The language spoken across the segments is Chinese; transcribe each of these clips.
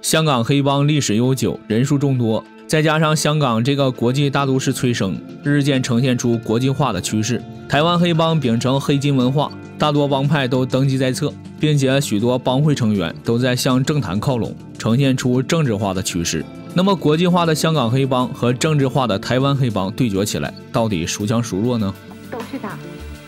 香港黑帮历史悠久，人数众多，再加上香港这个国际大都市催生，日渐呈现出国际化的趋势。台湾黑帮秉承黑金文化，大多帮派都登记在册，并且许多帮会成员都在向政坛靠拢，呈现出政治化的趋势。那么国际化的香港黑帮和政治化的台湾黑帮对决起来，到底孰强孰弱呢？董事长，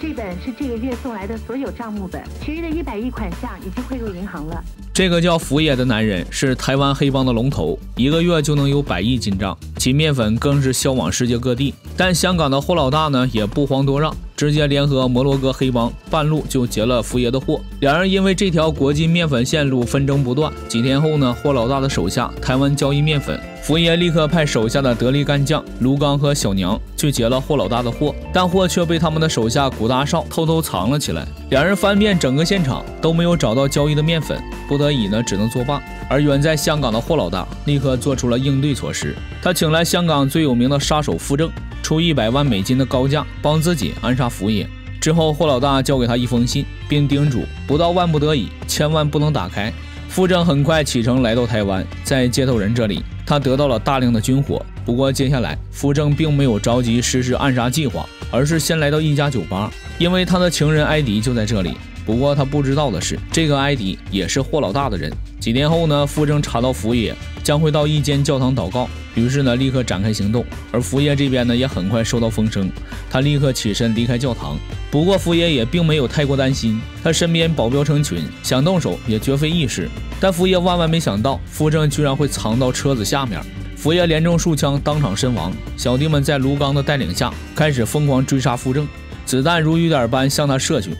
这本是这个月送来的所有账目本，其余的100亿款项已经汇入银行了。这个叫福爷的男人是台湾黑帮的龙头，一个月就能有100亿进账，其面粉更是销往世界各地。但香港的霍老大呢也不遑多让，直接联合摩洛哥黑帮，半路就劫了福爷的货。两人因为这条国际面粉线路纷争不断。几天后呢，霍老大的手下台湾交易面粉，福爷立刻派手下的得力干将卢刚和小娘去劫了霍老大的货，但货却被他们的手下古大少偷偷藏了起来。两人翻遍整个现场都没有找到交易的面粉，不得已呢只能作罢。而远在香港的霍老大立刻做出了应对措施，他请来香港最有名的杀手傅正，出100万美金的高价帮自己暗杀福爷。之后霍老大交给他一封信，并叮嘱不到万不得已千万不能打开。傅正很快启程来到台湾，在接头人这里他得到了大量的军火。不过接下来傅正并没有着急实施暗杀计划，而是先来到一家酒吧，因为他的情人艾迪就在这里。不过他不知道的是，这个艾迪也是霍老大的人。几天后呢，傅正查到福爷将会到一间教堂祷告，于是呢立刻展开行动。而福爷这边呢也很快收到风声，他立刻起身离开教堂。不过福爷也并没有太过担心，他身边保镖成群，想动手也绝非易事。但福爷万万没想到，傅正居然会藏到车子下面。福爷连中数枪，当场身亡。小弟们在卢刚的带领下开始疯狂追杀傅正，子弹如雨点般向他射去。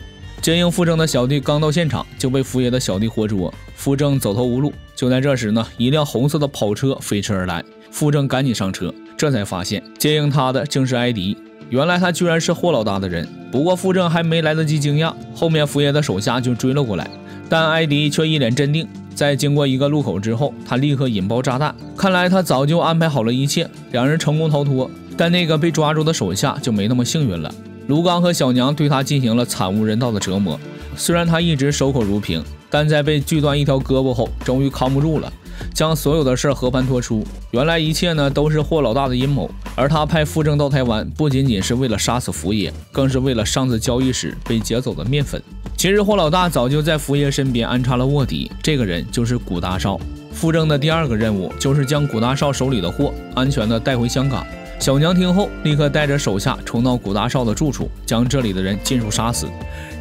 接应傅正的小弟刚到现场，就被福爷的小弟活捉。傅正走投无路，就在这时呢，一辆红色的跑车飞驰而来。傅正赶紧上车，这才发现接应他的竟是艾迪。原来他居然是霍老大的人。不过傅正还没来得及惊讶，后面福爷的手下就追了过来，但艾迪却一脸镇定。在经过一个路口之后，他立刻引爆炸弹，看来他早就安排好了一切。两人成功逃脱，但那个被抓住的手下就没那么幸运了。卢刚和小娘对他进行了惨无人道的折磨，虽然他一直守口如瓶，但在被锯断一条胳膊后终于扛不住了，将所有的事和盘托出。原来一切呢都是霍老大的阴谋，而他派傅正到台湾不仅仅是为了杀死福爷，更是为了上次交易时被劫走的面粉。其实霍老大早就在福爷身边安插了卧底，这个人就是古大少。傅正的第二个任务就是将古大少手里的货安全的带回香港。小娘听后立刻带着手下冲到古大少的住处，将这里的人尽数杀死，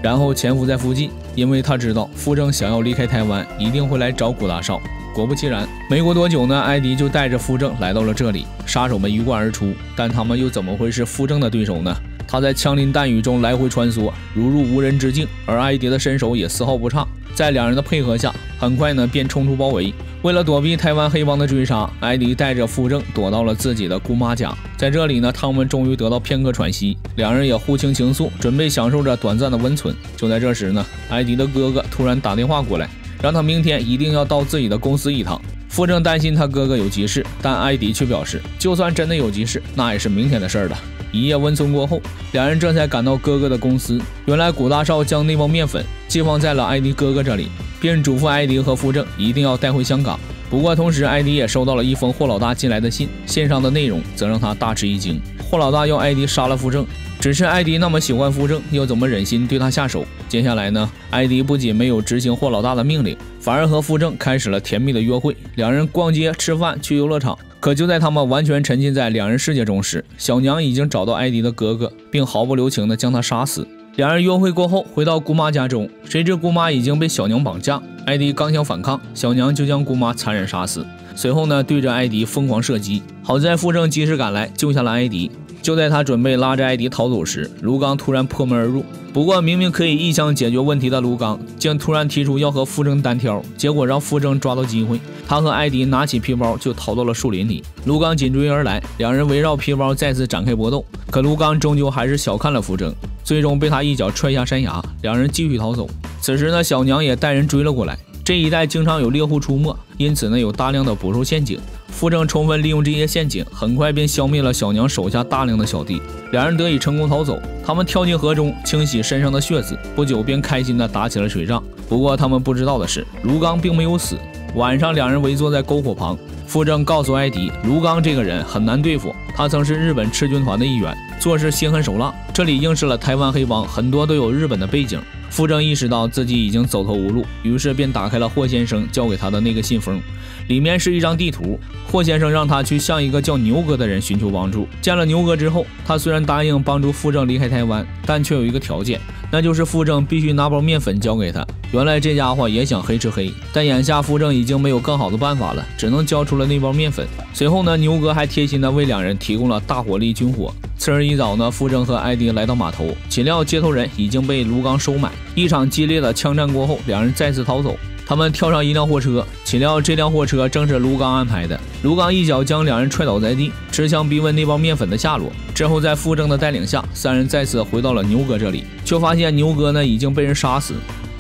然后潜伏在附近，因为他知道傅正想要离开台湾一定会来找古大少。果不其然，没过多久呢，艾迪就带着傅正来到了这里。杀手们鱼贯而出，但他们又怎么会是傅正的对手呢？他在枪林弹雨中来回穿梭，如入无人之境，而艾迪的身手也丝毫不差。在两人的配合下，很快呢便冲出包围。为了躲避台湾黑帮的追杀，艾迪带着傅正躲到了自己的姑妈家。在这里呢，他们终于得到片刻喘息，两人也互倾情愫，准备享受着短暂的温存。就在这时呢，艾迪的哥哥突然打电话过来，让他明天一定要到自己的公司一趟。傅正担心他哥哥有急事，但艾迪却表示，就算真的有急事，那也是明天的事了。一夜温存过后，两人这才赶到哥哥的公司。原来古大少将那包面粉寄放在了艾迪哥哥这里，并嘱咐艾迪和傅正一定要带回香港。不过同时艾迪也收到了一封霍老大寄来的信，信上的内容则让他大吃一惊。霍老大要艾迪杀了傅正，只是艾迪那么喜欢傅正，又怎么忍心对他下手？接下来呢，艾迪不仅没有执行霍老大的命令，反而和傅正开始了甜蜜的约会。两人逛街吃饭去游乐场，可就在他们完全沉浸在两人世界中时，小娘已经找到艾迪的哥哥，并毫不留情地将他杀死。两人约会过后回到姑妈家中，谁知姑妈已经被小娘绑架，艾迪刚想反抗，小娘就将姑妈残忍杀死。随后呢，对着艾迪疯狂射击，好在傅正及时赶来救下了艾迪。就在他准备拉着艾迪逃走时，卢刚突然破门而入。不过明明可以一枪解决问题的卢刚，竟突然提出要和傅正单挑，结果让傅正抓到机会，他和艾迪拿起皮包就逃到了树林里。卢刚紧追而来，两人围绕皮包再次展开搏斗，可卢刚终究还是小看了傅正，最终被他一脚踹下山崖，两人继续逃走。此时呢，小娘也带人追了过来。这一带经常有猎户出没，因此呢有大量的捕兽陷阱。傅正充分利用这些陷阱，很快便消灭了小娘手下大量的小弟，两人得以成功逃走。他们跳进河中清洗身上的血渍，不久便开心地打起了水仗。不过他们不知道的是，卢刚并没有死，晚上两人围坐在篝火旁，傅正告诉艾迪，卢刚这个人很难对付，他曾是日本赤军团的一员，做事心狠手辣。这里映射了台湾黑帮很多都有日本的背景。傅正意识到自己已经走投无路，于是便打开了霍先生交给他的那个信封，里面是一张地图。霍先生让他去向一个叫牛哥的人寻求帮助。见了牛哥之后，他虽然答应帮助傅正离开台湾，但却有一个条件，那就是傅正必须拿包面粉交给他。原来这家伙也想黑吃黑，但眼下傅正已经没有更好的办法了，只能交出了那包面粉。随后呢，牛哥还贴心的为两人提供了大火力军火。次日一早呢，傅正和艾迪来到码头，岂料接头人已经被卢刚收买。一场激烈的枪战过后，两人再次逃走。他们跳上一辆货车，岂料这辆货车正是卢刚安排的。卢刚一脚将两人踹倒在地，持枪逼问那包面粉的下落。之后在傅正的带领下，三人再次回到了牛哥这里，却发现牛哥呢已经被人杀死。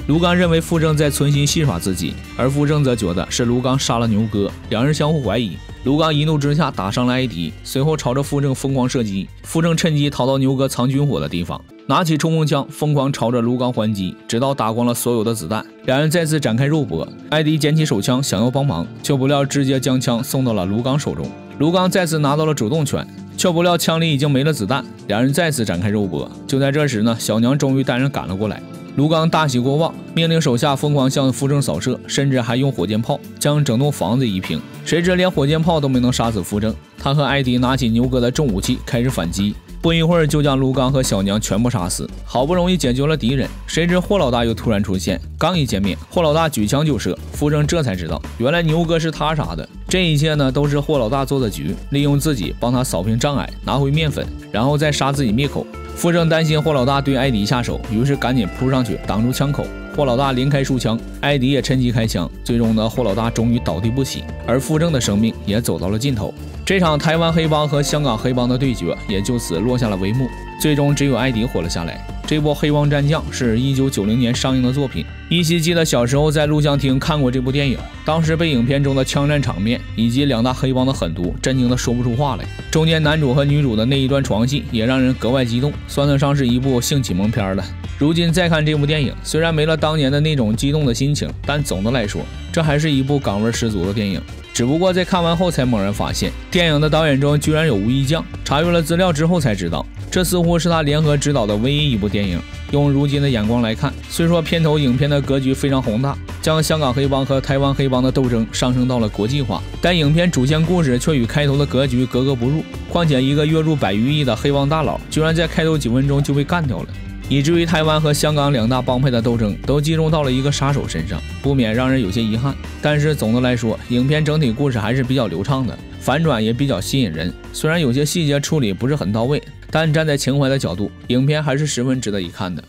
卢刚认为傅正在存心戏耍自己，而傅正则觉得是卢刚杀了牛哥，两人相互怀疑。卢刚一怒之下打伤了艾迪，随后朝着傅正疯狂射击。傅正趁机逃到牛哥藏军火的地方，拿起冲锋枪疯狂朝着卢刚还击，直到打光了所有的子弹。两人再次展开肉搏，艾迪捡起手枪想要帮忙，却不料直接将枪送到了卢刚手中。卢刚再次拿到了主动权，却不料枪里已经没了子弹。两人再次展开肉搏。就在这时呢，小娘终于带人赶了过来。卢刚大喜过望，命令手下疯狂向傅正扫射，甚至还用火箭炮将整栋房子一平。谁知连火箭炮都没能杀死傅正，他和艾迪拿起牛哥的重武器开始反击，不一会儿就将卢刚和小娘全部杀死。好不容易解决了敌人，谁知霍老大又突然出现，刚一见面，霍老大举枪就射。傅正这才知道，原来牛哥是他杀的。这一切呢，都是霍老大做的局，利用自己帮他扫平障碍，拿回面粉，然后再杀自己灭口。傅正担心霍老大对艾迪下手，于是赶紧扑上去挡住枪口。霍老大连开数枪，艾迪也趁机开枪。最终呢，霍老大终于倒地不起，而傅正的生命也走到了尽头。这场台湾黑帮和香港黑帮的对决也就此落下了帷幕，最终只有艾迪活了下来。这部《黑帮战将》是1990年上映的作品，依稀记得小时候在录像厅看过这部电影，当时被影片中的枪战场面以及两大黑帮的狠毒震惊得说不出话来。中间男主和女主的那一段床戏也让人格外激动，算得上是一部性启蒙片了。如今再看这部电影，虽然没了当年的那种激动的心情，但总的来说，这还是一部港味十足的电影。只不过在看完后才猛然发现，电影的导演中居然有吴一将。查阅了资料之后才知道，这似乎是他联合执导的唯一一部电影。用如今的眼光来看，虽说片头影片的格局非常宏大，将香港黑帮和台湾黑帮的斗争上升到了国际化，但影片主线故事却与开头的格局格格不入。况且一个月入100余亿的黑帮大佬，居然在开头几分钟就被干掉了，以至于台湾和香港两大帮派的斗争都集中到了一个杀手身上，不免让人有些遗憾。但是总的来说，影片整体故事还是比较流畅的，反转也比较吸引人。虽然有些细节处理不是很到位，但站在情怀的角度，影片还是十分值得一看的。